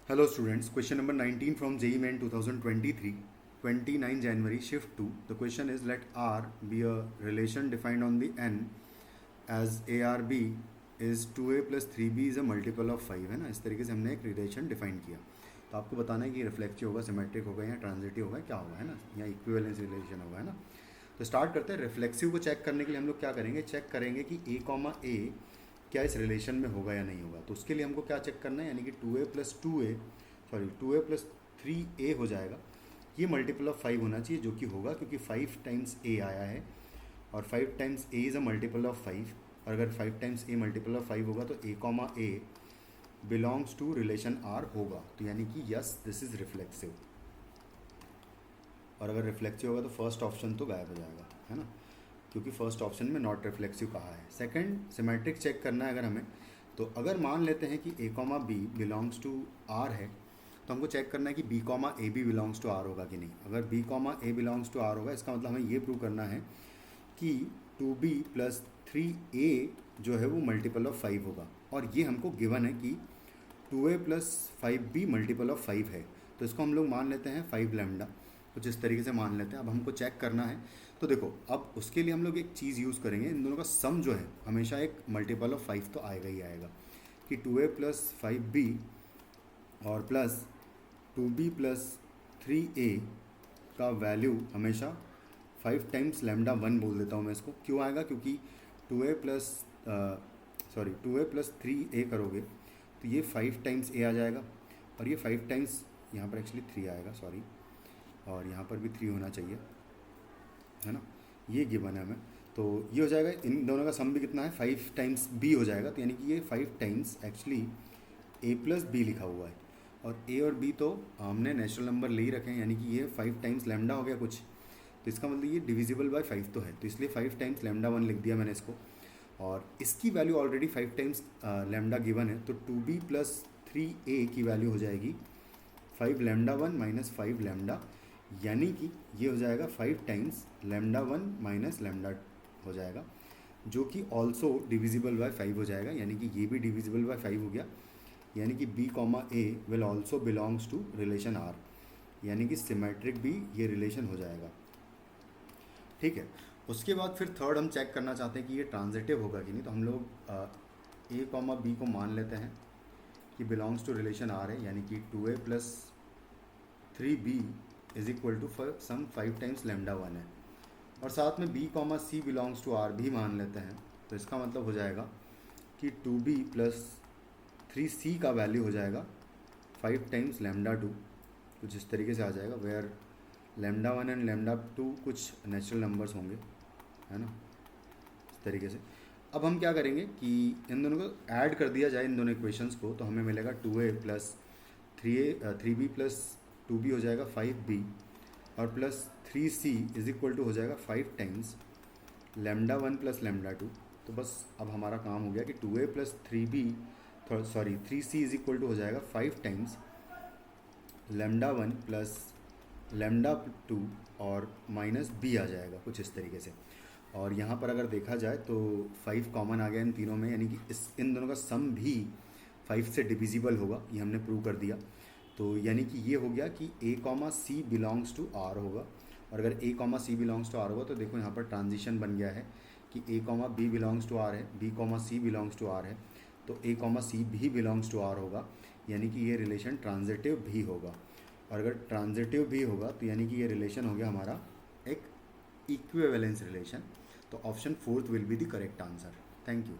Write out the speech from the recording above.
Hello students, question number 19 from JEE Main 2023, 29 January, shift 2. The question is, let R be a relation defined on the N as ARB is 2A plus 3B is a multiple of 5, है ना। इस तरीके से हमने एक relation define किया। तो आपको बताना है कि रिफ्लेक्सिव होगा, सिमेट्रिक होगा या ट्रांजिटिव होगा, क्या होगा, है ना, या इक्विवेलेंस रिलेशन होगा, है ना। तो स्टार्ट करते हैं। रिफ्लेक्सिव को चेक करने के लिए हम लोग क्या करेंगे, चेक करेंगे कि A, क्या इस रिलेशन में होगा या नहीं होगा। तो उसके लिए हमको क्या चेक करना है, यानी कि 2A प्लस 3A हो जाएगा, ये मल्टीपल ऑफ 5 होना चाहिए, जो कि होगा क्योंकि 5 टाइम्स A आया है और 5 times A is a multiple of 5। और अगर 5 टाइम्स A मल्टीपल ऑफ 5 होगा तो A belongs to relation R होगा। तो यानी कि यस, दिस इज़ रिफ्लेक्सिव। और अगर रिफ्लेक्सिव होगा तो फर्स्ट ऑप्शन तो गायब हो जाएगा, है ना, क्योंकि फर्स्ट ऑप्शन में नॉट रिफ्लेक्सिव कहा है। सेकंड, सिमेट्रिक चेक करना है अगर हमें, तो अगर मान लेते हैं कि A, B belongs to R है, तो हमको चेक करना है कि B, A भी बिलोंग्स टू R होगा कि नहीं। अगर B, A belongs to R होगा, इसका मतलब हमें ये प्रूव करना है कि 2B प्लस 3A जो है वो मल्टीपल ऑफ 5 होगा। और ये हमको गिवन है कि 2A plus 5B multiple of 5 है। तो इसको हम लोग मान लेते हैं 5 लैम्डा, कुछ इस तरीके से मान लेते हैं। अब हमको चेक करना है, तो देखो अब उसके लिए हम लोग एक चीज़ यूज़ करेंगे, इन दोनों का सम जो है हमेशा एक मल्टीपल ऑफ 5 तो आएगा ही आएगा, कि 2A प्लस 5B और प्लस 2B प्लस 3A का वैल्यू हमेशा 5 टाइम्स लैम्डा 1 बोल देता हूँ मैं इसको। क्यों आएगा, क्योंकि 2A प्लस 3A करोगे तो ये 5 टाइम्स A आ जाएगा, और ये 5 टाइम्स, यहाँ पर एक्चुअली 3 आएगा, सॉरी, और यहाँ पर भी 3 होना चाहिए, है ना, ये गिवन है हमें। तो ये हो जाएगा, इन दोनों का सम भी कितना है, 5 टाइम्स B हो जाएगा। तो यानी कि ये 5 times actually A plus B लिखा हुआ है, और A और B तो हमने नेचुरल नंबर ले ही रखे हैं, यानी कि ये 5 टाइम्स लैम्डा हो गया कुछ। तो इसका मतलब ये डिविजिबल बाय 5 तो है, तो इसलिए 5 टाइम्स लैम्डा 1 लिख दिया मैंने इसको। और इसकी value already 5 times lambda given है, तो 2B प्लस 3A की वैल्यू हो जाएगी 5 लैम्डा 1 माइनस 5 लैम्डा, यानी कि ये हो जाएगा 5 टाइम्स लैम्डा 1 माइनस लैम्डा हो जाएगा, जो कि ऑल्सो डिविजिबल बाय 5 हो जाएगा, यानी कि ये भी डिविजिबल बाय 5 हो गया। यानी कि B, A will also belongs to relation R, यानी कि सिमेट्रिक भी ये रिलेशन हो जाएगा। ठीक है, उसके बाद फिर थर्ड हम चेक करना चाहते हैं कि ये ट्रांजिटिव होगा कि नहीं। तो हम लोग A, B को मान लेते हैं कि बिलोंग्स टू रिलेशन R है, यानी कि 2A plus 3B is equal to sum 5 times lambda 1 है, और साथ में B, C belongs to R भी मान लेते हैं। तो इसका मतलब हो जाएगा कि 2B प्लस 3C का वैल्यू हो जाएगा 5 टाइम्स लैम्डा 2, कुछ इस तरीके से आ जाएगा, वेयर लैम्डा 1 एंड लैम्डा 2 कुछ नेचुरल नंबर्स होंगे, है ना, इस तरीके से। अब हम क्या करेंगे कि इन दोनों को ऐड कर दिया जाए, इन दोनों इक्वेशंस को, तो हमें मिलेगा 2A plus 3B plus 2B हो जाएगा 5B, और plus 3C is equal to हो जाएगा 5 टाइम्स लैम्डा 1 प्लस लैम्डा 2। तो बस अब हमारा काम हो गया कि 2A plus 3C is equal to हो जाएगा 5 टाइम्स लैम्डा 1 प्लस लैम्डा 2 और माइनस B आ जाएगा, कुछ इस तरीके से। और यहाँ पर अगर देखा जाए तो 5 कॉमन आ गया इन तीनों में, यानी कि इन दोनों का सम भी 5 से डिविजिबल होगा, ये हमने प्रूव कर दिया। तो यानी कि ये हो गया कि A, C belongs to R होगा। और अगर A, C belongs to R होगा तो देखो यहाँ पर ट्रांजिशन बन गया है कि A, B belongs to R है, B, C belongs to R है, तो A, C भी बिलोंग्स टू R होगा, यानी कि ये रिलेशन ट्रांजिटिव भी होगा। और अगर ट्रांजिटिव भी होगा तो यानी कि ये रिलेशन हो गया हमारा एक इक्विवेलेंस रिलेशन। तो option 4 will be the correct answer. Thank you.